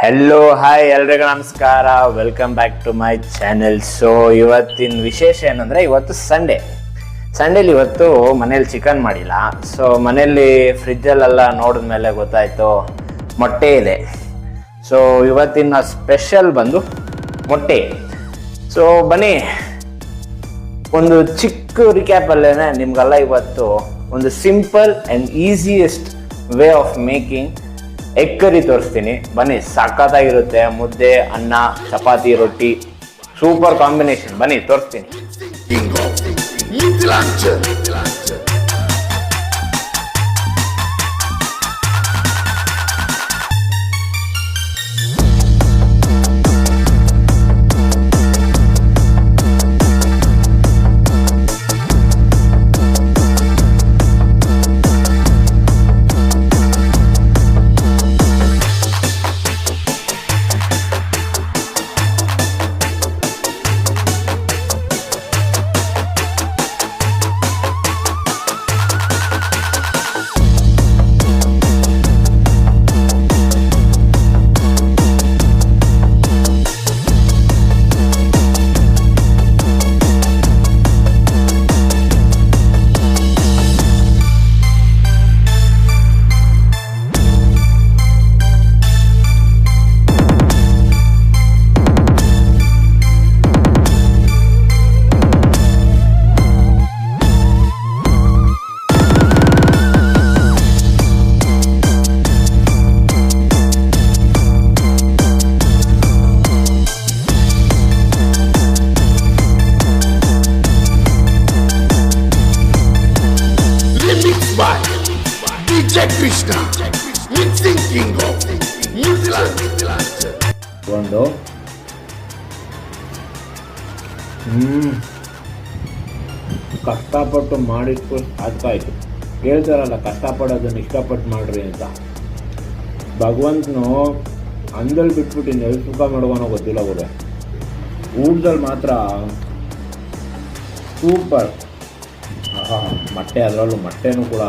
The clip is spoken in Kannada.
ಹೆಲೋ ಹಾಯ್ ಎಲ್ರಿಗೂ ನಮಸ್ಕಾರ, welcome back to my channel. So ಇವತ್ತಿನ ವಿಶೇಷ ಏನಂದರೆ, ಇವತ್ತು ಸಂಡೇಲಿ ಇವತ್ತು ಮನೇಲಿ ಚಿಕನ್ ಮಾಡಿಲ್ಲ. ಸೊ ಮನೇಲಿ ಫ್ರಿಜ್ಜಲ್ಲೆಲ್ಲ ನೋಡಿದ್ಮೇಲೆ ಗೊತ್ತಾಯಿತು ಮೊಟ್ಟೆ ಇದೆ. ಸೊ ಇವತ್ತಿನ ಸ್ಪೆಷಲ್ ಬಂದು ಮೊಟ್ಟೆ. ಸೊ ಬನ್ನಿ, ಒಂದು ಚಿಕ್ಕ ರಿಕ್ಯಾಪಲ್ಲೇ ನಿಮ್ಗೆಲ್ಲ ಇವತ್ತು ಒಂದು simple and easiest way of making egg curry ತೋರಿಸ್ತೀನಿ. ಬನ್ನಿ, ಸಖತ್ತಾಗಿರುತ್ತೆ. ಮುದ್ದೆ, ಅನ್ನ, ಚಪಾತಿ, ರೊಟ್ಟಿ, ಸೂಪರ್ ಕಾಂಬಿನೇಷನ್. ಬನ್ನಿ ತೋರಿಸ್ತೀನಿ. Krishna, mixing king of New Zealand. ಒಂದು ಕಷ್ಟಪಟ್ಟು ಮಾಡಿದ್ದು ಸಾಕಾಯಿತು. ಹೇಳ್ತಾರಲ್ಲ, ಕಷ್ಟಪಡೋದನ್ನು ಇಷ್ಟಪಟ್ಟು ಮಾಡ್ರಿ ಅಂತ. ಭಗವಂತನು ಅಂದಲ್ಲಿ ಬಿಟ್ಬಿಟ್ಟು ಇನ್ನೆಲ್ಲಿ ಸುಖ ಮಾಡ್ಕೊನೋ ಗೊತ್ತಿಲ್ಲ ಗುರು. ಊಟದಲ್ಲಿ ಮಾತ್ರ ಸೂಪರ್. ಮೊಟ್ಟೆ, ಅದರಲ್ಲೂ ಮೊಟ್ಟೆನೂ ಕೂಡ